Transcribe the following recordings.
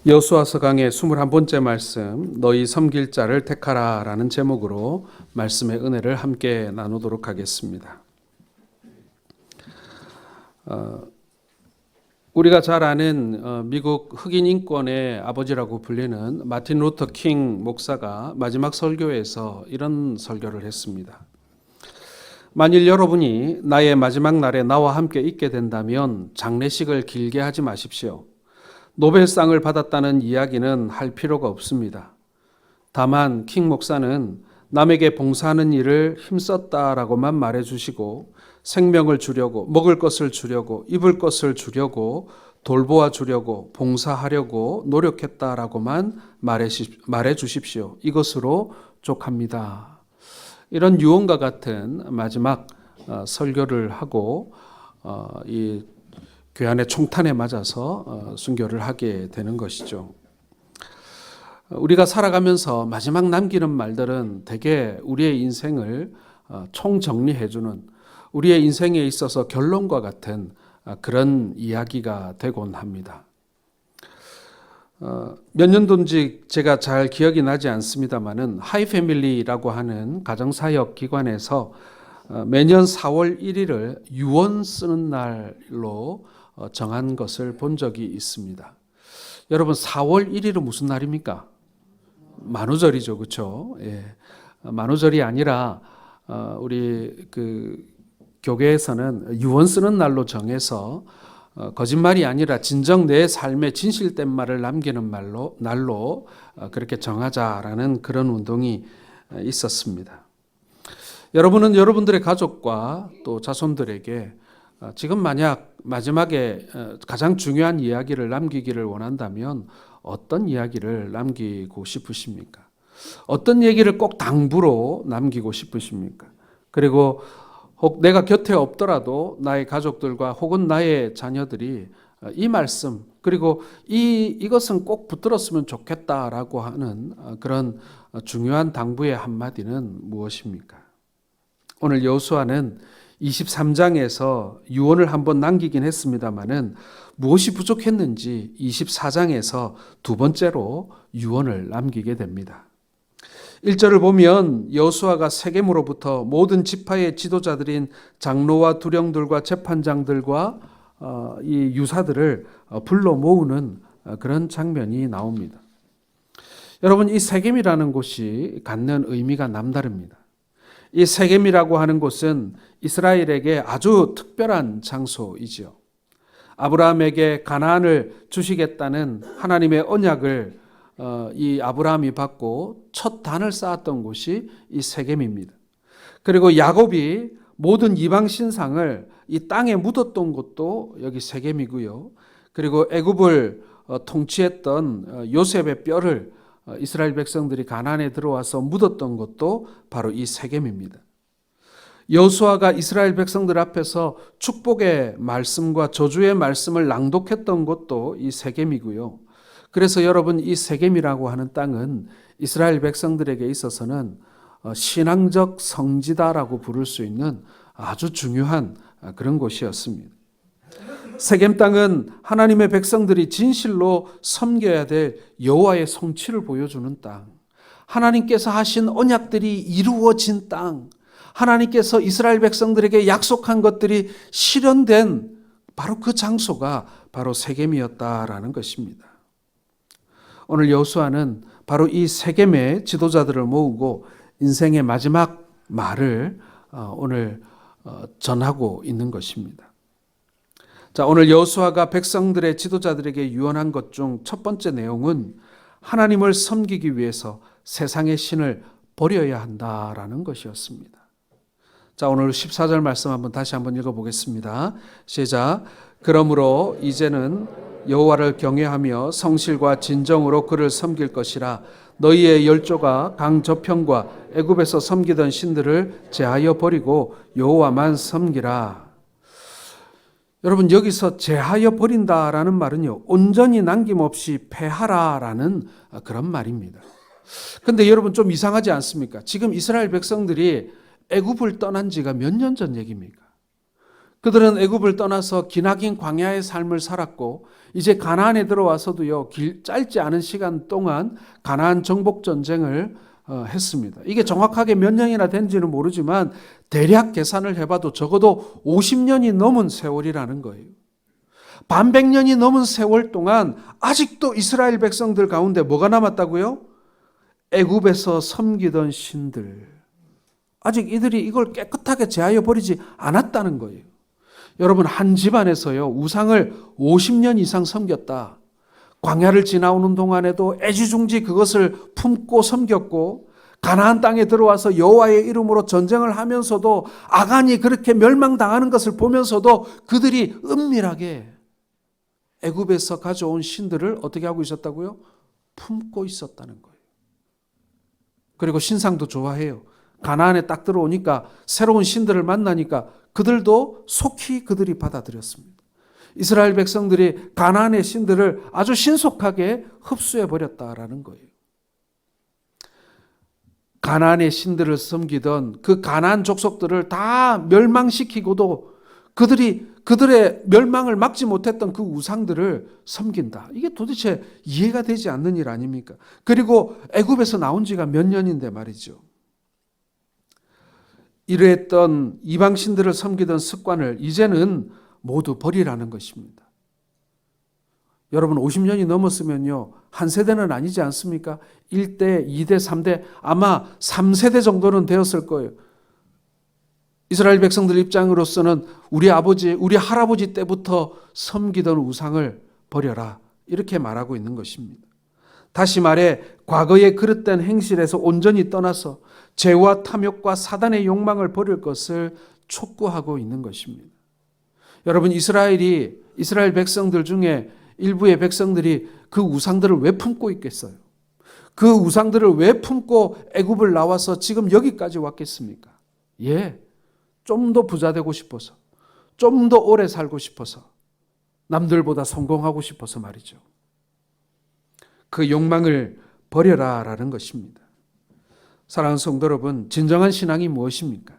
여호수아서 강의 21번째 말씀, 너희 섬길 자를 택하라 라는 제목으로 말씀의 은혜를 함께 나누도록 하겠습니다. 우리가 잘 아는 미국 흑인 인권의 아버지라고 불리는 마틴 루터 킹 목사가 마지막 설교에서 이런 설교를 했습니다. 만일 여러분이 나의 마지막 날에 나와 함께 있게 된다면 장례식을 길게 하지 마십시오. 노벨상을 받았다는 이야기는 할 필요가 없습니다. 다만 킹 목사는 남에게 봉사하는 일을 힘썼다라고만 말해주시고 생명을 주려고, 먹을 것을 주려고, 입을 것을 주려고, 돌보아 주려고, 봉사하려고 노력했다라고만 말해주십시오. 이것으로 족합니다. 이런 유언과 같은 마지막 설교를 하고 이 괴한의 총탄에 맞아서 순교를 하게 되는 것이죠. 우리가 살아가면서 마지막 남기는 말들은 대개 우리의 인생을 총정리해주는, 우리의 인생에 있어서 결론과 같은 그런 이야기가 되곤 합니다. 몇 년도인지 제가 잘 기억이 나지 않습니다만은 하이패밀리라고 하는 가정사역 기관에서 매년 4월 1일을 유언 쓰는 날로 정한 것을 본 적이 있습니다. 여러분, 4월 1일은 무슨 날입니까? 만우절이죠, 그렇죠? 예. 만우절이 아니라 우리 교계에서는 유언 쓰는 날로 정해서 거짓말이 아니라 진정 내 삶의 진실된 말을 남기는 날로 그렇게 정하자라는 그런 운동이 있었습니다. 여러분은 여러분들의 가족과 또 자손들에게 지금 만약 마지막에 가장 중요한 이야기를 남기기를 원한다면 어떤 이야기를 남기고 싶으십니까? 어떤 얘기를 꼭 당부로 남기고 싶으십니까? 그리고 혹 내가 곁에 없더라도 나의 가족들과 혹은 나의 자녀들이 이 말씀, 그리고 이것은 꼭 붙들었으면 좋겠다라고 하는 그런 중요한 당부의 한마디는 무엇입니까? 오늘 여호수아는 23장에서 유언을 한번 남기긴 했습니다마는 무엇이 부족했는지 24장에서 두 번째로 유언을 남기게 됩니다. 1절을 보면 여호수아가 세겜으로부터 모든 지파의 지도자들인 장로와 두령들과 재판장들과 이 유사들을 불러 모으는 그런 장면이 나옵니다. 여러분, 이 세겜이라는 곳이 갖는 의미가 남다릅니다. 이 세겜이라고 하는 곳은 이스라엘에게 아주 특별한 장소이지요. 아브라함에게 가나안을 주시겠다는 하나님의 언약을 이 아브라함이 받고 첫 단을 쌓았던 곳이 이 세겜입니다. 그리고 야곱이 모든 이방 신상을 이 땅에 묻었던 곳도 여기 세겜이고요. 그리고 애굽을 통치했던 요셉의 뼈를 이스라엘 백성들이 가나안에 들어와서 묻었던 것도 바로 이 세겜입니다. 여호수아가 이스라엘 백성들 앞에서 축복의 말씀과 저주의 말씀을 낭독했던 곳도 이 세겜이고요. 그래서 여러분, 이 세겜이라고 하는 땅은 이스라엘 백성들에게 있어서는 신앙적 성지다라고 부를 수 있는 아주 중요한 그런 곳이었습니다. 세겜 땅은 하나님의 백성들이 진실로 섬겨야 될 여호와의 성취를 보여주는 땅, 하나님께서 하신 언약들이 이루어진 땅, 하나님께서 이스라엘 백성들에게 약속한 것들이 실현된 바로 그 장소가 바로 세겜이었다라는 것입니다. 오늘 여호수아는 바로 이 세겜의 지도자들을 모으고 인생의 마지막 말을 오늘 전하고 있는 것입니다. 자, 오늘 여호수아가 백성들의 지도자들에게 유언한 것 중 첫 번째 내용은 하나님을 섬기기 위해서 세상의 신을 버려야 한다라는 것이었습니다. 자, 오늘 14절 말씀 다시 한번 읽어보겠습니다. 시작. 그러므로 이제는 여호와를 경외하며 성실과 진정으로 그를 섬길 것이라. 너희의 열조가 강 저편과 애굽에서 섬기던 신들을 제하여 버리고 여호와만 섬기라. 여러분, 여기서 제하여 버린다라는 말은요, 온전히 남김없이 패하라라는 그런 말입니다. 근데 여러분, 좀 이상하지 않습니까? 지금 이스라엘 백성들이 애굽을 떠난 지가 몇 년 전 얘기입니까? 그들은 애굽을 떠나서 기나긴 광야의 삶을 살았고 이제 가나안에 들어와서도요, 짧지 않은 시간 동안 가나안 정복 전쟁을 했습니다. 이게 정확하게 몇 년이나 된지는 모르지만 대략 계산을 해봐도 적어도 50년이 넘은 세월이라는 거예요. 반백년이 넘은 세월 동안 아직도 이스라엘 백성들 가운데 뭐가 남았다고요? 애굽에서 섬기던 신들. 아직 이들이 이걸 깨끗하게 제하여 버리지 않았다는 거예요. 여러분, 한 집안에서요, 우상을 50년 이상 섬겼다. 광야를 지나오는 동안에도 애지중지 그것을 품고 섬겼고, 가나안 땅에 들어와서 여호와의 이름으로 전쟁을 하면서도 아간이 그렇게 멸망당하는 것을 보면서도 그들이 은밀하게 애굽에서 가져온 신들을 어떻게 하고 있었다고요? 품고 있었다는 거예요. 그리고 신상도 좋아해요. 가나안에 딱 들어오니까 새로운 신들을 만나니까 그들도 속히 그들이 받아들였습니다. 이스라엘 백성들이 가나안의 신들을 아주 신속하게 흡수해 버렸다라는 거예요. 가나안의 신들을 섬기던 그 가나안 족속들을 다 멸망시키고도 그들의 멸망을 막지 못했던 그 우상들을 섬긴다. 이게 도대체 이해가 되지 않는 일 아닙니까? 그리고 애굽에서 나온 지가 몇 년인데 말이죠. 이러했던 이방 신들을 섬기던 습관을 이제는 모두 버리라는 것입니다. 여러분, 50년이 넘었으면요, 한 세대는 아니지 않습니까? 1대, 2대, 3대, 아마 3세대 정도는 되었을 거예요. 이스라엘 백성들 입장으로서는 우리 아버지, 우리 할아버지 때부터 섬기던 우상을 버려라, 이렇게 말하고 있는 것입니다. 다시 말해 과거의 그릇된 행실에서 온전히 떠나서 죄와 탐욕과 사단의 욕망을 버릴 것을 촉구하고 있는 것입니다. 여러분, 이스라엘 백성들 중에 일부의 백성들이 그 우상들을 왜 품고 있겠어요? 그 우상들을 왜 품고 애굽을 나와서 지금 여기까지 왔겠습니까? 좀 더 부자 되고 싶어서, 좀 더 오래 살고 싶어서, 남들보다 성공하고 싶어서 말이죠. 그 욕망을 버려라라는 것입니다. 사랑하는 성도 여러분, 진정한 신앙이 무엇입니까?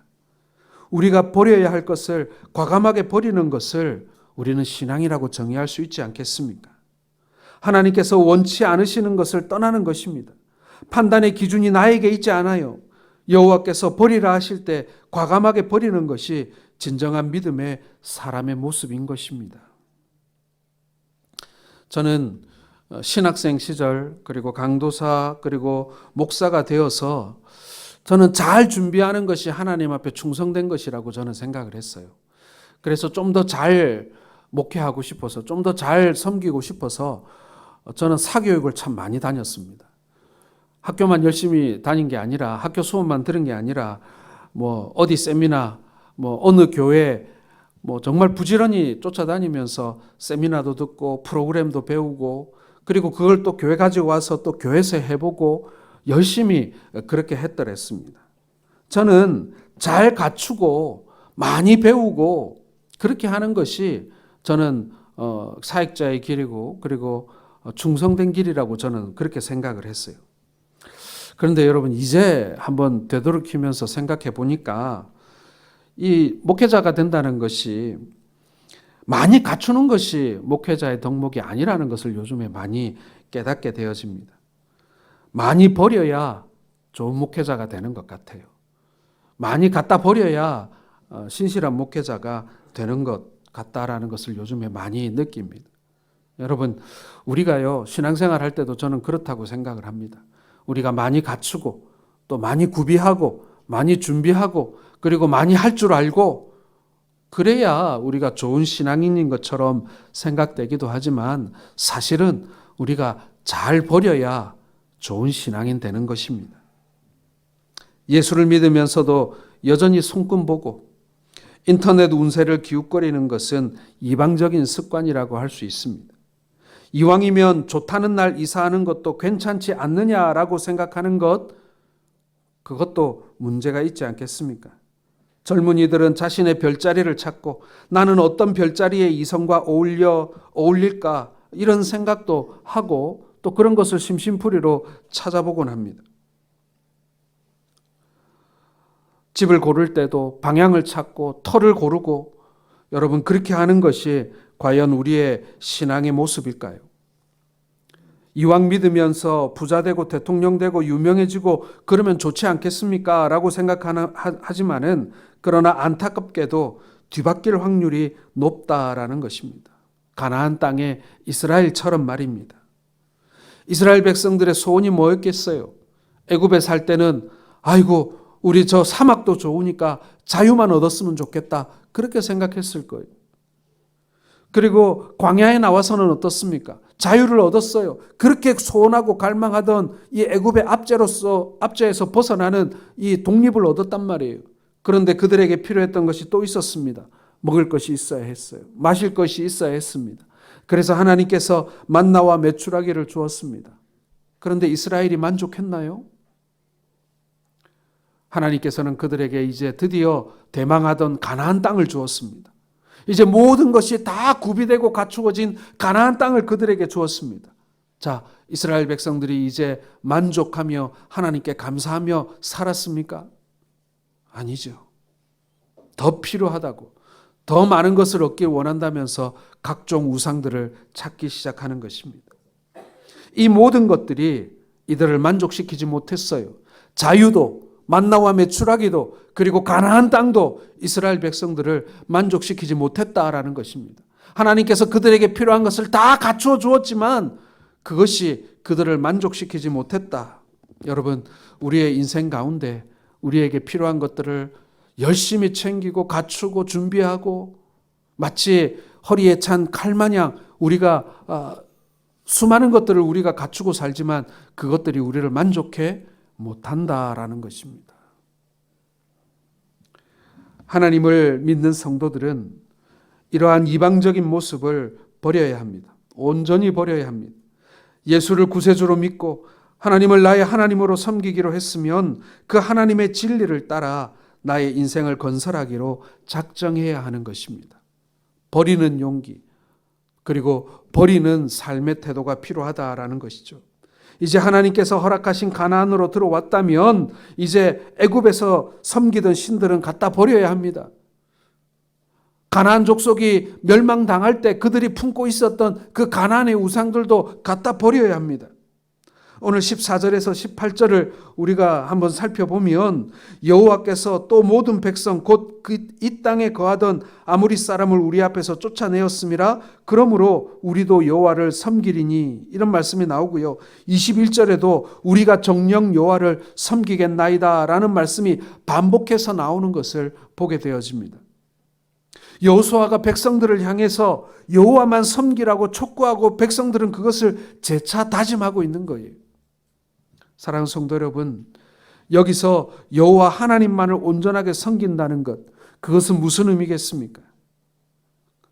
우리가 버려야 할 것을 과감하게 버리는 것을 우리는 신앙이라고 정의할 수 있지 않겠습니까? 하나님께서 원치 않으시는 것을 떠나는 것입니다. 판단의 기준이 나에게 있지 않아요. 여호와께서 버리라 하실 때 과감하게 버리는 것이 진정한 믿음의 사람의 모습인 것입니다. 저는 신학생 시절, 그리고 강도사, 그리고 목사가 되어서 저는 잘 준비하는 것이 하나님 앞에 충성된 것이라고 저는 생각을 했어요. 그래서 좀 더 잘 목회하고 싶어서, 좀 더 잘 섬기고 싶어서 저는 사교육을 참 많이 다녔습니다. 학교만 열심히 다닌 게 아니라, 학교 수업만 들은 게 아니라, 어디 세미나, 어느 교회, 정말 부지런히 쫓아다니면서 세미나도 듣고 프로그램도 배우고, 그리고 그걸 또 교회 가지고 와서 또 교회에서 해보고 열심히 그렇게 했더랬습니다. 저는 잘 갖추고 많이 배우고 그렇게 하는 것이 저는 사역자의 길이고, 그리고 충성된 길이라고 저는 그렇게 생각을 했어요. 그런데 여러분, 이제 한번 되돌이키면서 생각해 보니까 이 목회자가 된다는 것이 많이 갖추는 것이 목회자의 덕목이 아니라는 것을 요즘에 많이 깨닫게 되어집니다. 많이 버려야 좋은 목회자가 되는 것 같아요. 많이 갖다 버려야 신실한 목회자가 되는 것 같다라는 것을 요즘에 많이 느낍니다. 여러분, 우리가요, 신앙생활 할 때도 저는 그렇다고 생각을 합니다. 우리가 많이 갖추고 또 많이 구비하고 많이 준비하고 그리고 많이 할 줄 알고 그래야 우리가 좋은 신앙인인 것처럼 생각되기도 하지만 사실은 우리가 잘 버려야 좋은 신앙인 되는 것입니다. 예수를 믿으면서도 여전히 손금 보고 인터넷 운세를 기웃거리는 것은 이방적인 습관이라고 할 수 있습니다. 이왕이면 좋다는 날 이사하는 것도 괜찮지 않느냐라고 생각하는 것, 그것도 문제가 있지 않겠습니까? 젊은이들은 자신의 별자리를 찾고 나는 어떤 별자리의 이성과 어울릴까 이런 생각도 하고 또 그런 것을 심심풀이로 찾아보곤 합니다. 집을 고를 때도 방향을 찾고 터를 고르고 여러분, 그렇게 하는 것이 과연 우리의 신앙의 모습일까요? 이왕 믿으면서 부자 되고 대통령 되고 유명해지고 그러면 좋지 않겠습니까? 라고 생각하지만은, 그러나 안타깝게도 뒤바뀔 확률이 높다라는 것입니다. 가나안 땅의 이스라엘처럼 말입니다. 이스라엘 백성들의 소원이 뭐였겠어요? 애굽에 살 때는 아이고 우리 저 사막도 좋으니까 자유만 얻었으면 좋겠다, 그렇게 생각했을 거예요. 그리고 광야에 나와서는 어떻습니까? 자유를 얻었어요. 그렇게 소원하고 갈망하던 이 애굽의 압제에서 벗어나는 이 독립을 얻었단 말이에요. 그런데 그들에게 필요했던 것이 또 있었습니다. 먹을 것이 있어야 했어요. 마실 것이 있어야 했습니다. 그래서 하나님께서 만나와 메추라기를 주었습니다. 그런데 이스라엘이 만족했나요? 하나님께서는 그들에게 이제 드디어 대망하던 가나안 땅을 주었습니다. 이제 모든 것이 다 구비되고 갖추어진 가나안 땅을 그들에게 주었습니다. 자, 이스라엘 백성들이 이제 만족하며 하나님께 감사하며 살았습니까? 아니죠. 더 필요하다고, 더 많은 것을 얻길 원한다면서 각종 우상들을 찾기 시작하는 것입니다. 이 모든 것들이 이들을 만족시키지 못했어요. 자유도, 만나와 메추라기도, 그리고 가나안 땅도 이스라엘 백성들을 만족시키지 못했다라는 것입니다. 하나님께서 그들에게 필요한 것을 다 갖추어 주었지만 그것이 그들을 만족시키지 못했다. 여러분, 우리의 인생 가운데 우리에게 필요한 것들을 열심히 챙기고 갖추고 준비하고 마치 허리에 찬 칼마냥 우리가 수많은 것들을 우리가 갖추고 살지만 그것들이 우리를 만족해 못한다라는 것입니다. 하나님을 믿는 성도들은 이러한 이방적인 모습을 버려야 합니다. 온전히 버려야 합니다. 예수를 구세주로 믿고 하나님을 나의 하나님으로 섬기기로 했으면 그 하나님의 진리를 따라 나의 인생을 건설하기로 작정해야 하는 것입니다. 버리는 용기, 그리고 버리는 삶의 태도가 필요하다라는 것이죠. 이제 하나님께서 허락하신 가나안으로 들어왔다면 이제 애굽에서 섬기던 신들은 갖다 버려야 합니다. 가나안 족속이 멸망당할 때 그들이 품고 있었던 그 가나안의 우상들도 갖다 버려야 합니다. 오늘 14절에서 18절을 우리가 한번 살펴보면 여호와께서 또 모든 백성 곧 이 땅에 거하던 아무리 사람을 우리 앞에서 쫓아내었음이라 그러므로 우리도 여호와를 섬기리니, 이런 말씀이 나오고요. 21절에도 우리가 정녕 여호와를 섬기겠나이다 라는 말씀이 반복해서 나오는 것을 보게 되어집니다. 여호수아가 백성들을 향해서 여호와만 섬기라고 촉구하고 백성들은 그것을 재차 다짐하고 있는 거예요. 사랑하는 성도 여러분, 여기서 여호와 하나님만을 온전하게 섬긴다는 것, 그것은 무슨 의미겠습니까?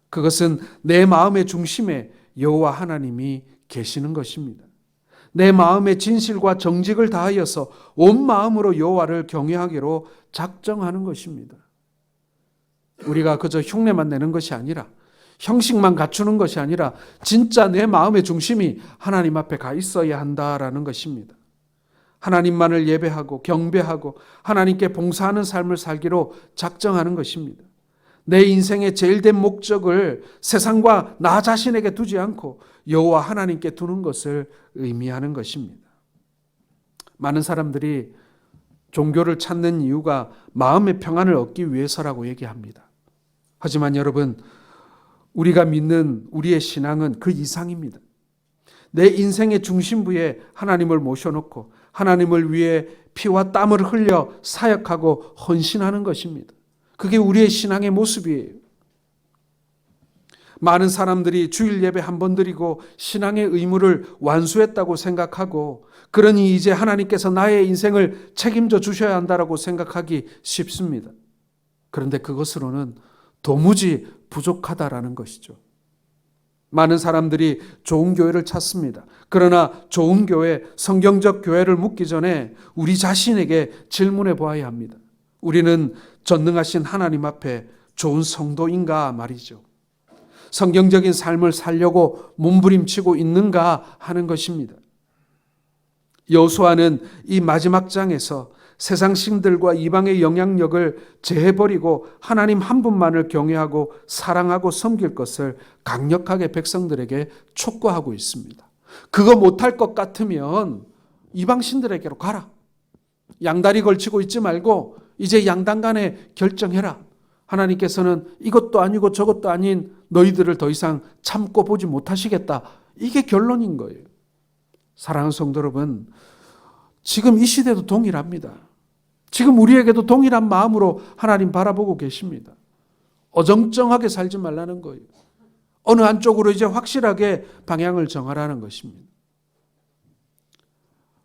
그것은 내 마음의 중심에 여호와 하나님이 계시는 것입니다. 내 마음의 진실과 정직을 다하여서 온 마음으로 여호와를 경외하기로 작정하는 것입니다. 우리가 그저 흉내만 내는 것이 아니라, 형식만 갖추는 것이 아니라 진짜 내 마음의 중심이 하나님 앞에 가 있어야 한다라는 것입니다. 하나님만을 예배하고 경배하고 하나님께 봉사하는 삶을 살기로 작정하는 것입니다. 내 인생의 제일된 목적을 세상과 나 자신에게 두지 않고 여호와 하나님께 두는 것을 의미하는 것입니다. 많은 사람들이 종교를 찾는 이유가 마음의 평안을 얻기 위해서라고 얘기합니다. 하지만 여러분, 우리가 믿는 우리의 신앙은 그 이상입니다. 내 인생의 중심부에 하나님을 모셔놓고 하나님을 위해 피와 땀을 흘려 사역하고 헌신하는 것입니다. 그게 우리의 신앙의 모습이에요. 많은 사람들이 주일 예배 한 번 드리고 신앙의 의무를 완수했다고 생각하고, 그러니 이제 하나님께서 나의 인생을 책임져 주셔야 한다고 생각하기 쉽습니다. 그런데 그것으로는 도무지 부족하다라는 것이죠. 많은 사람들이 좋은 교회를 찾습니다. 그러나 좋은 교회, 성경적 교회를 묻기 전에 우리 자신에게 질문해 보아야 합니다. 우리는 전능하신 하나님 앞에 좋은 성도인가 말이죠. 성경적인 삶을 살려고 몸부림치고 있는가 하는 것입니다. 여호수아는 이 마지막 장에서 세상 신들과 이방의 영향력을 제해버리고 하나님 한 분만을 경외하고 사랑하고 섬길 것을 강력하게 백성들에게 촉구하고 있습니다. 그거 못할 것 같으면 이방 신들에게로 가라. 양다리 걸치고 있지 말고 이제 양당 간에 결정해라. 하나님께서는 이것도 아니고 저것도 아닌 너희들을 더 이상 참고 보지 못하시겠다. 이게 결론인 거예요. 사랑하는 성도 여러분, 지금 이 시대도 동일합니다. 지금 우리에게도 동일한 마음으로 하나님 바라보고 계십니다. 어정쩡하게 살지 말라는 거예요. 어느 한쪽으로 이제 확실하게 방향을 정하라는 것입니다.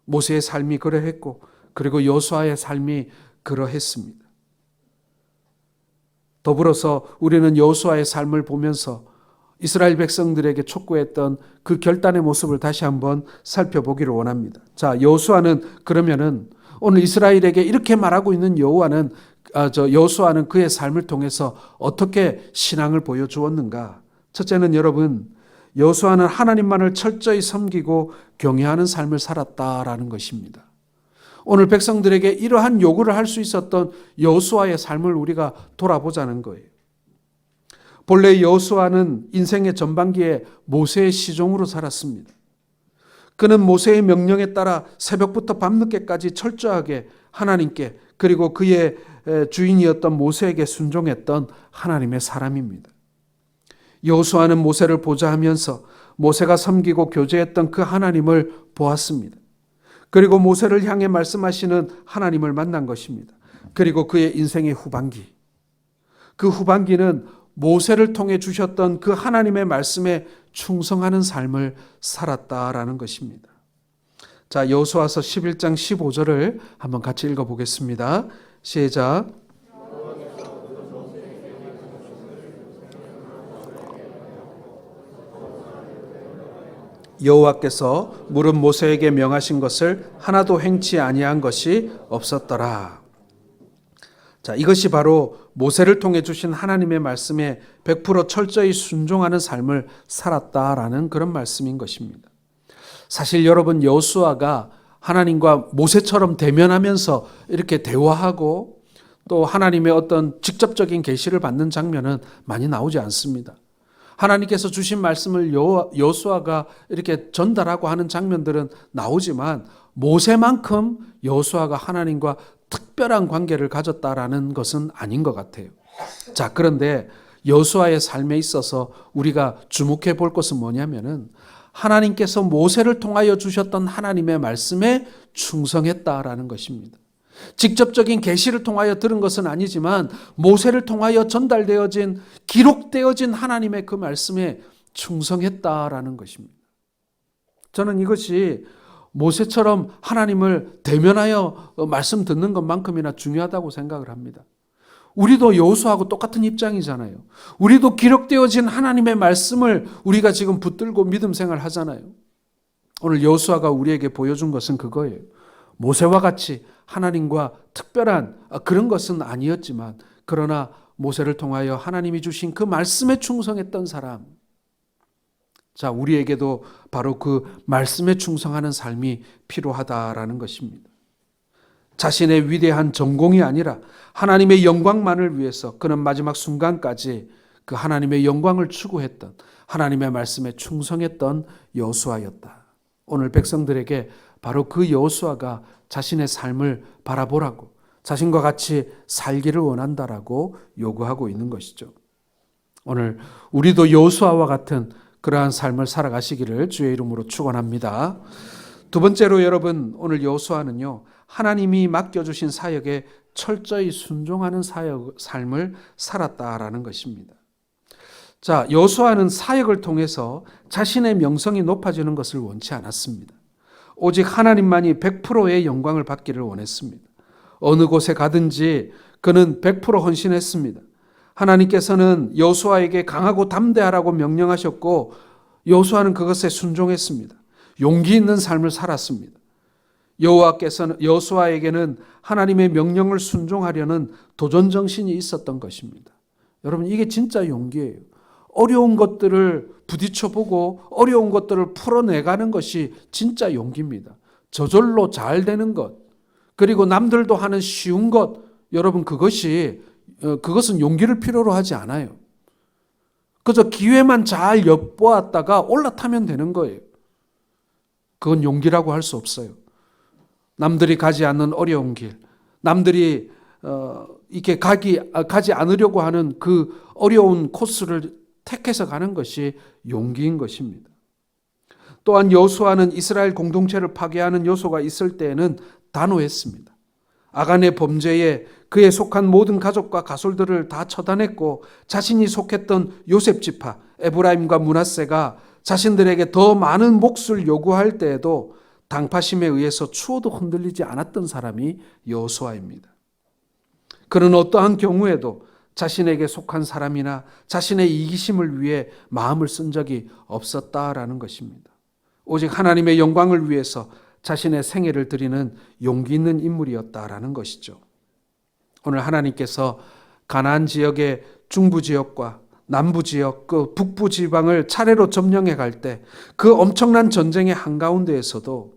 모세의 삶이 그러했고 그리고 여호수아의 삶이 그러했습니다. 더불어서 우리는 여호수아의 삶을 보면서 이스라엘 백성들에게 촉구했던 그 결단의 모습을 다시 한번 살펴보기를 원합니다. 자, 여호수아는 그러면은 오늘 이스라엘에게 이렇게 말하고 있는 여호수아는 그의 삶을 통해서 어떻게 신앙을 보여주었는가? 첫째는 여러분, 여호수아는 하나님만을 철저히 섬기고 경외하는 삶을 살았다라는 것입니다. 오늘 백성들에게 이러한 요구를 할 수 있었던 여호수아의 삶을 우리가 돌아보자는 거예요. 본래 여호수아는 인생의 전반기에 모세의 시종으로 살았습니다. 그는 모세의 명령에 따라 새벽부터 밤늦게까지 철저하게 하나님께 그리고 그의 주인이었던 모세에게 순종했던 하나님의 사람입니다. 여호수아는 모세를 보자 하면서 모세가 섬기고 교제했던 그 하나님을 보았습니다. 그리고 모세를 향해 말씀하시는 하나님을 만난 것입니다. 그리고 그의 인생의 후반기, 그 후반기는 모세를 통해 주셨던 그 하나님의 말씀에 충성하는 삶을 살았다라는 것입니다. 자, 여호수아서 11장 15절을 한번 같이 읽어보겠습니다. 시작. 여호와께서 물은 모세에게 명하신 것을 하나도 행치 아니한 것이 없었더라. 자, 이것이 바로 모세를 통해 주신 하나님의 말씀에 100% 철저히 순종하는 삶을 살았다라는 그런 말씀인 것입니다. 사실 여러분, 여호수아가 하나님과 모세처럼 대면하면서 이렇게 대화하고 또 하나님의 어떤 직접적인 계시를 받는 장면은 많이 나오지 않습니다. 하나님께서 주신 말씀을 여호수아가 이렇게 전달하고 하는 장면들은 나오지만 모세만큼 여호수아가 하나님과 특별한 관계를 가졌다라는 것은 아닌 것 같아요. 자, 그런데 여호수아의 삶에 있어서 우리가 주목해 볼 것은 뭐냐면은 하나님께서 모세를 통하여 주셨던 하나님의 말씀에 충성했다라는 것입니다. 직접적인 계시를 통하여 들은 것은 아니지만 모세를 통하여 전달되어진 기록되어진 하나님의 그 말씀에 충성했다라는 것입니다. 저는 이것이 모세처럼 하나님을 대면하여 말씀 듣는 것만큼이나 중요하다고 생각을 합니다. 우리도 여호수아하고 똑같은 입장이잖아요. 우리도 기록되어진 하나님의 말씀을 우리가 지금 붙들고 믿음 생활 하잖아요. 오늘 여호수아가 우리에게 보여준 것은 그거예요. 모세와 같이 하나님과 특별한 그런 것은 아니었지만 그러나 모세를 통하여 하나님이 주신 그 말씀에 충성했던 사람. 자, 우리에게도 바로 그 말씀에 충성하는 삶이 필요하다라는 것입니다. 자신의 위대한 전공이 아니라 하나님의 영광만을 위해서 그는 마지막 순간까지 그 하나님의 영광을 추구했던 하나님의 말씀에 충성했던 여호수아였다. 오늘 백성들에게 바로 그 여호수아가 자신의 삶을 바라보라고 자신과 같이 살기를 원한다라고 요구하고 있는 것이죠. 오늘 우리도 여호수아와 같은 그러한 삶을 살아가시기를 주의 이름으로 축원합니다. 두 번째로 여러분, 오늘 여호수아는요, 하나님이 맡겨주신 사역에 철저히 순종하는 삶을 살았다라는 것입니다. 자, 여호수아는 사역을 통해서 자신의 명성이 높아지는 것을 원치 않았습니다. 오직 하나님만이 100%의 영광을 받기를 원했습니다. 어느 곳에 가든지 그는 100% 헌신했습니다. 하나님께서는 여호수아에게 강하고 담대하라고 명령하셨고 여호수아는 그것에 순종했습니다. 용기 있는 삶을 살았습니다. 여호와께서는 여호수아에게는 하나님의 명령을 순종하려는 도전 정신이 있었던 것입니다. 여러분, 이게 진짜 용기예요. 어려운 것들을 부딪혀보고 어려운 것들을 풀어내가는 것이 진짜 용기입니다. 저절로 잘 되는 것, 그리고 남들도 하는 쉬운 것, 여러분 그것은 용기를 필요로 하지 않아요. 그저 기회만 잘 엿보았다가 올라타면 되는 거예요. 그건 용기라고 할 수 없어요. 남들이 가지 않는 어려운 길, 남들이 이렇게 가지 않으려고 하는 그 어려운 코스를 택해서 가는 것이 용기인 것입니다. 또한 여호수아는 이스라엘 공동체를 파괴하는 요소가 있을 때에는 단호했습니다. 아간의 범죄에 그에 속한 모든 가족과 가솔들을 다 처단했고 자신이 속했던 요셉 지파 에브라임과 므낫세가 자신들에게 더 많은 몫을 요구할 때에도 당파심에 의해서 추호도 흔들리지 않았던 사람이 여호수아입니다. 그는 어떠한 경우에도 자신에게 속한 사람이나 자신의 이기심을 위해 마음을 쓴 적이 없었다라는 것입니다. 오직 하나님의 영광을 위해서 자신의 생애를 드리는 용기 있는 인물이었다라는 것이죠. 오늘 하나님께서 가나안 지역의 중부 지역과 남부 지역, 그 북부 지방을 차례로 점령해 갈 때 그 엄청난 전쟁의 한가운데에서도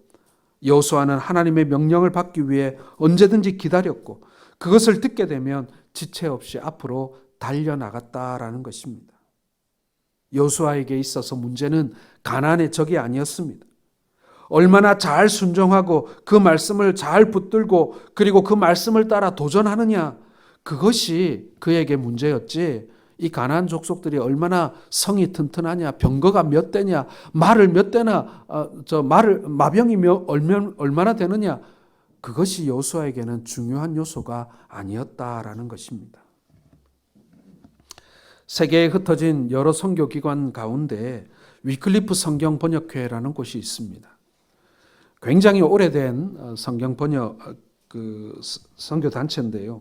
여호수아는 하나님의 명령을 받기 위해 언제든지 기다렸고 그것을 듣게 되면 지체 없이 앞으로 달려나갔다라는 것입니다. 여호수아에게 있어서 문제는 가나안의 적이 아니었습니다. 얼마나 잘 순종하고 그 말씀을 잘 붙들고 그리고 그 말씀을 따라 도전하느냐, 그것이 그에게 문제였지 이 가나안 족속들이 얼마나 성이 튼튼하냐, 병거가 몇 대냐, 말을 몇 대나 마병이 얼마나 되느냐, 그것이 여호수아에게는 중요한 요소가 아니었다라는 것입니다. 세계에 흩어진 여러 선교기관 가운데 위클리프 성경 번역회라는 곳이 있습니다. 굉장히 오래된 성경 번역 선교 단체인데요.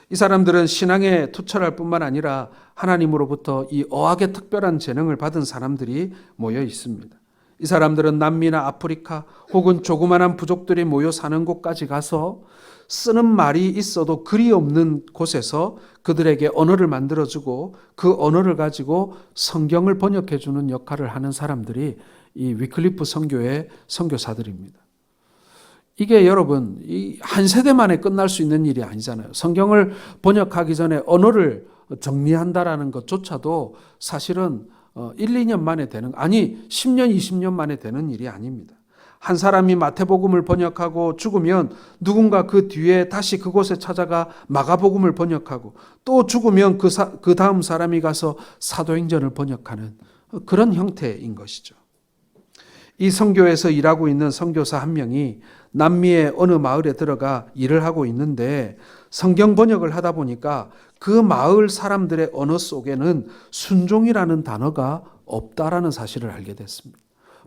이 사람들은 신앙에 투철할 뿐만 아니라 하나님으로부터 이 어학의 특별한 재능을 받은 사람들이 모여 있습니다. 이 사람들은 남미나 아프리카 혹은 조그만한 부족들이 모여 사는 곳까지 가서 쓰는 말이 있어도 글이 없는 곳에서 그들에게 언어를 만들어주고 그 언어를 가지고 성경을 번역해주는 역할을 하는 사람들이 이 위클리프 선교의 선교사들입니다. 이게 여러분 한 세대 만에 끝날 수 있는 일이 아니잖아요. 성경을 번역하기 전에 언어를 정리한다라는 것조차도 사실은 1, 2년 만에 되는, 아니 10년, 20년 만에 되는 일이 아닙니다. 한 사람이 마태복음을 번역하고 죽으면 누군가 그 뒤에 다시 그곳에 찾아가 마가복음을 번역하고 또 죽으면 그 다음 사람이 가서 사도행전을 번역하는 그런 형태인 것이죠. 이 선교에서 일하고 있는 선교사 한 명이 남미의 어느 마을에 들어가 일을 하고 있는데 성경 번역을 하다 보니까 그 마을 사람들의 언어 속에는 순종이라는 단어가 없다라는 사실을 알게 됐습니다.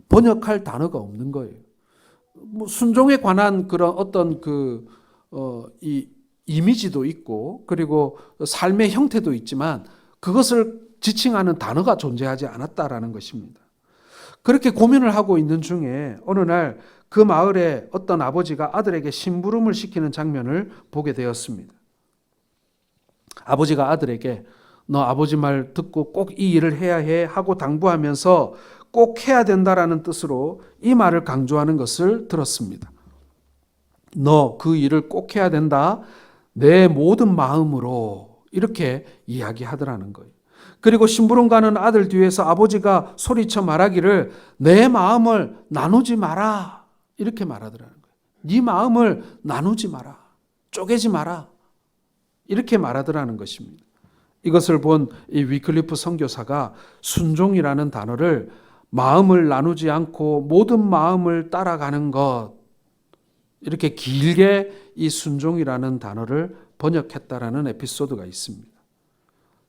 번역할 단어가 없는 거예요. 순종에 관한 그런 어떤 이 이미지도 있고 그리고 삶의 형태도 있지만 그것을 지칭하는 단어가 존재하지 않았다라는 것입니다. 그렇게 고민을 하고 있는 중에 어느 날 그 마을에 어떤 아버지가 아들에게 심부름을 시키는 장면을 보게 되었습니다. 아버지가 아들에게 너 아버지 말 듣고 꼭 이 일을 해야 해 하고 당부하면서 꼭 해야 된다라는 뜻으로 이 말을 강조하는 것을 들었습니다. 너 그 일을 꼭 해야 된다. 내 모든 마음으로 이렇게 이야기하더라는 거예요. 그리고 심부름 가는 아들 뒤에서 아버지가 소리쳐 말하기를 내 마음을 나누지 마라 이렇게 말하더라는 거예요. 네 마음을 나누지 마라. 쪼개지 마라. 이렇게 말하더라는 것입니다. 이것을 본 이 위클리프 선교사가 순종이라는 단어를 마음을 나누지 않고 모든 마음을 따라가는 것, 이렇게 길게 이 순종이라는 단어를 번역했다라는 에피소드가 있습니다.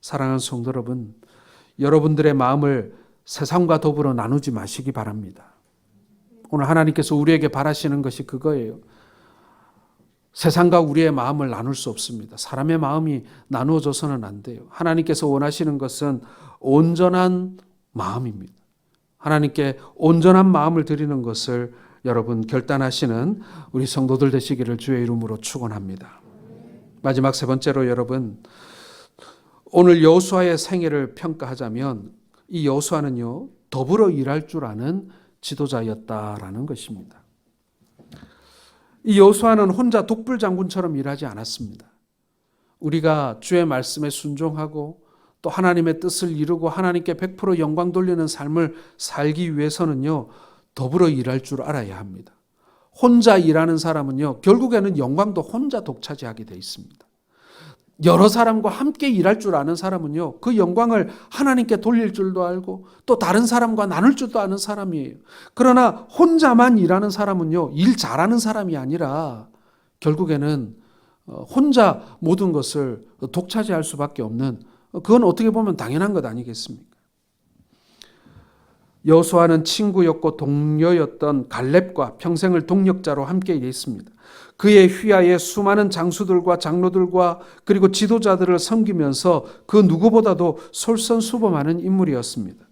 사랑하는 성도 여러분, 여러분들의 마음을 세상과 더불어 나누지 마시기 바랍니다. 오늘 하나님께서 우리에게 바라시는 것이 그거예요. 세상과 우리의 마음을 나눌 수 없습니다. 사람의 마음이 나누어져서는 안 돼요. 하나님께서 원하시는 것은 온전한 마음입니다. 하나님께 온전한 마음을 드리는 것을 여러분 결단하시는 우리 성도들 되시기를 주의 이름으로 축원합니다. 마지막 세 번째로 여러분, 오늘 여호수아의 생애를 평가하자면 이 여호수아는요 더불어 일할 줄 아는 지도자였다라는 것입니다. 이 여호수아는 혼자 독불 장군처럼 일하지 않았습니다. 우리가 주의 말씀에 순종하고 또 하나님의 뜻을 이루고 하나님께 100% 영광 돌리는 삶을 살기 위해서는요, 더불어 일할 줄 알아야 합니다. 혼자 일하는 사람은요, 결국에는 영광도 혼자 독차지하게 돼 있습니다. 여러 사람과 함께 일할 줄 아는 사람은요, 그 영광을 하나님께 돌릴 줄도 알고 또 다른 사람과 나눌 줄도 아는 사람이에요. 그러나 혼자만 일하는 사람은요, 일 잘하는 사람이 아니라 결국에는 혼자 모든 것을 독차지할 수밖에 없는, 그건 어떻게 보면 당연한 것 아니겠습니까? 여호수아는 친구였고 동료였던 갈렙과 평생을 동역자로 함께 일했습니다. 그의 휘하에 수많은 장수들과 장로들과 그리고 지도자들을 섬기면서 그 누구보다도 솔선수범하는 인물이었습니다.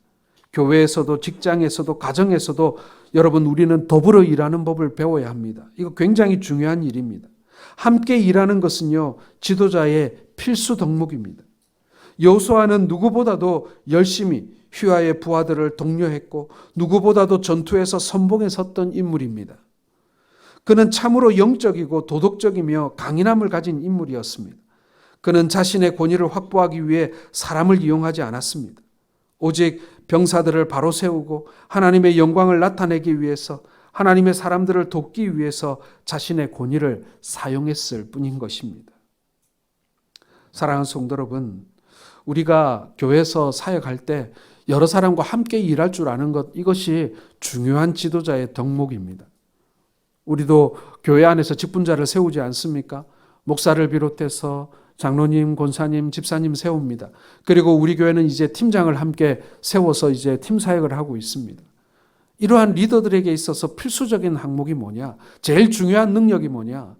교회에서도 직장에서도 가정에서도 여러분, 우리는 더불어 일하는 법을 배워야 합니다. 이거 굉장히 중요한 일입니다. 함께 일하는 것은요, 지도자의 필수 덕목입니다. 여호수아는 누구보다도 열심히 휘하의 부하들을 독려했고 누구보다도 전투에서 선봉에 섰던 인물입니다. 그는 참으로 영적이고 도덕적이며 강인함을 가진 인물이었습니다. 그는 자신의 권위를 확보하기 위해 사람을 이용하지 않았습니다. 오직 병사들을 바로 세우고 하나님의 영광을 나타내기 위해서, 하나님의 사람들을 돕기 위해서 자신의 권위를 사용했을 뿐인 것입니다. 사랑하는 성도 여러분, 우리가 교회에서 사역할 때 여러 사람과 함께 일할 줄 아는 것, 이것이 중요한 지도자의 덕목입니다. 우리도 교회 안에서 직분자를 세우지 않습니까? 목사를 비롯해서 장로님, 권사님, 집사님 세웁니다. 그리고 우리 교회는 이제 팀장을 함께 세워서 이제 팀 사역을 하고 있습니다. 이러한 리더들에게 있어서 필수적인 항목이 뭐냐? 제일 중요한 능력이 뭐냐?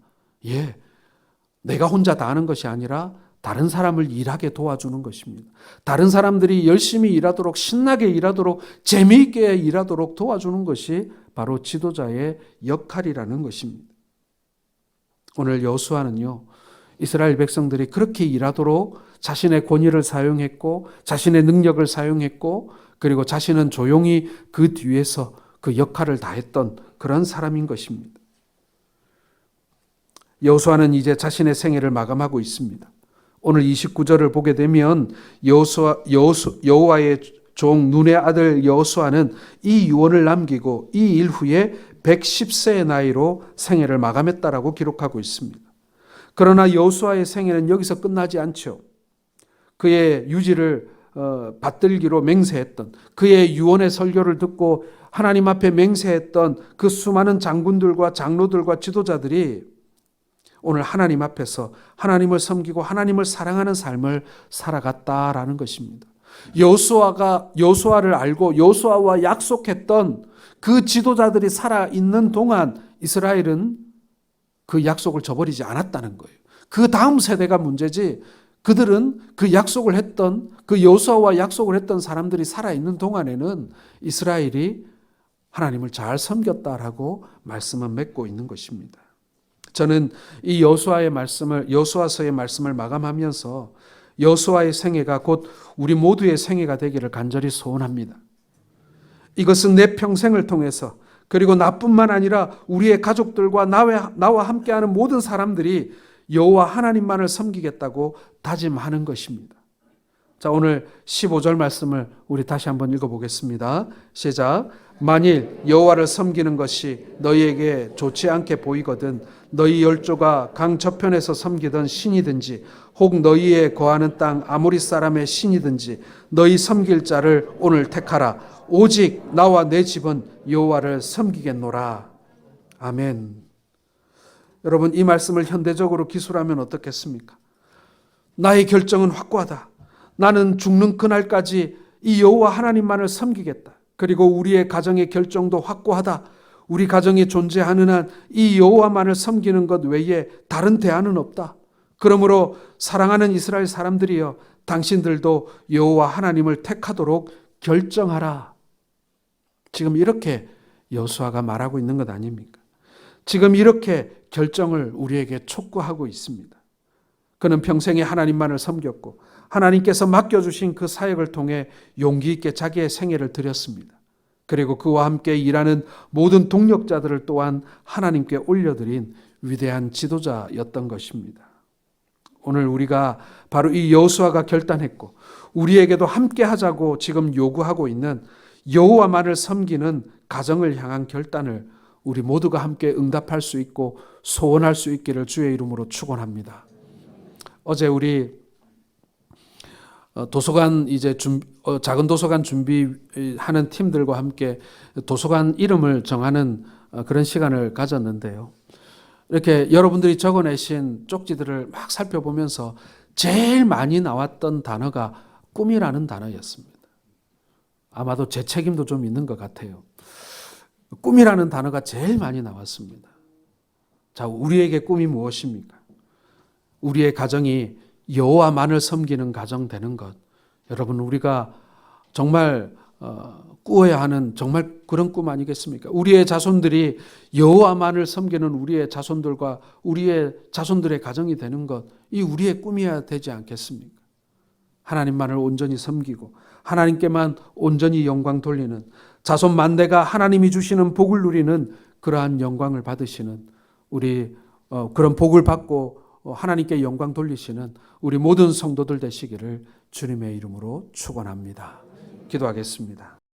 내가 혼자 다 하는 것이 아니라 다른 사람을 일하게 도와주는 것입니다. 다른 사람들이 열심히 일하도록, 신나게 일하도록, 재미있게 일하도록 도와주는 것이 바로 지도자의 역할이라는 것입니다. 오늘 여호수아는요, 이스라엘 백성들이 그렇게 일하도록 자신의 권위를 사용했고 자신의 능력을 사용했고, 그리고 자신은 조용히 그 뒤에서 그 역할을 다했던 그런 사람인 것입니다. 여호수아는 이제 자신의 생애를 마감하고 있습니다. 오늘 29절을 보게 되면 여호와의 종 눈의 아들 여호수아는 이 유언을 남기고 이 일 후에 110세의 나이로 생애를 마감했다라고 기록하고 있습니다. 그러나 여호수아의 생애는 여기서 끝나지 않죠. 그의 유지를 받들기로 맹세했던, 그의 유언의 설교를 듣고 하나님 앞에 맹세했던 그 수많은 장군들과 장로들과 지도자들이 오늘 하나님 앞에서 하나님을 섬기고 하나님을 사랑하는 삶을 살아갔다라는 것입니다. 여호수아를 알고 여호수아와 약속했던 그 지도자들이 살아있는 동안 이스라엘은 그 약속을 저버리지 않았다는 거예요. 그 다음 세대가 문제지, 그들은 그 약속을 했던, 그 여호수아와 약속을 했던 사람들이 살아있는 동안에는 이스라엘이 하나님을 잘 섬겼다라고 말씀은 맺고 있는 것입니다. 저는 이 여호수아서의 말씀을 마감하면서 여호수아의 생애가 곧 우리 모두의 생애가 되기를 간절히 소원합니다. 이것은 내 평생을 통해서, 그리고 나뿐만 아니라 우리의 가족들과 나와 함께하는 모든 사람들이 여호와 하나님만을 섬기겠다고 다짐하는 것입니다. 자, 오늘 15절 말씀을 우리 다시 한번 읽어보겠습니다. 시작. 만일 여호와를 섬기는 것이 너희에게 좋지 않게 보이거든 너희 열조가 강 저편에서 섬기던 신이든지 혹 너희의 거하는 땅 아모리 사람의 신이든지 너희 섬길 자를 오늘 택하라. 오직 나와 내 집은 여호와를 섬기겠노라. 아멘. 여러분, 이 말씀을 현대적으로 기술하면 어떻겠습니까? 나의 결정은 확고하다. 나는 죽는 그날까지 이 여호와 하나님만을 섬기겠다. 그리고 우리의 가정의 결정도 확고하다. 우리 가정이 존재하는 한 이 여호와만을 섬기는 것 외에 다른 대안은 없다. 그러므로 사랑하는 이스라엘 사람들이여, 당신들도 여호와 하나님을 택하도록 결정하라. 지금 이렇게 여호수아가 말하고 있는 것 아닙니까? 지금 이렇게 결정을 우리에게 촉구하고 있습니다. 그는 평생에 하나님만을 섬겼고 하나님께서 맡겨주신 그 사역을 통해 용기 있게 자기의 생애를 드렸습니다. 그리고 그와 함께 일하는 모든 동력자들을 또한 하나님께 올려드린 위대한 지도자였던 것입니다. 오늘 우리가 바로 이 여호수아가 결단했고 우리에게도 함께 하자고 지금 요구하고 있는 여호와만을 섬기는 가정을 향한 결단을 우리 모두가 함께 응답할 수 있고 소원할 수 있기를 주의 이름으로 축원합니다. 어제 우리 도서관 작은 도서관 준비하는 팀들과 함께 도서관 이름을 정하는 그런 시간을 가졌는데요. 이렇게 여러분들이 적어내신 쪽지들을 막 살펴보면서 제일 많이 나왔던 단어가 꿈이라는 단어였습니다. 아마도 제 책임도 좀 있는 것 같아요. 꿈이라는 단어가 제일 많이 나왔습니다. 자, 우리에게 꿈이 무엇입니까? 우리의 가정이 여호와만을 섬기는 가정 되는 것. 여러분, 우리가 정말 꾸어야 하는 정말 그런 꿈 아니겠습니까? 우리의 자손들이 여호와만을 섬기는 우리의 자손들과 우리의 자손들의 가정이 되는 것, 이 우리의 꿈이어야 되지 않겠습니까? 하나님만을 온전히 섬기고 하나님께만 온전히 영광 돌리는 자손 만대가 하나님이 주시는 복을 누리는 그러한 영광을 받으시는 우리 그런 복을 받고 하나님께 영광 돌리시는 우리 모든 성도들 되시기를 주님의 이름으로 축원합니다. 기도하겠습니다.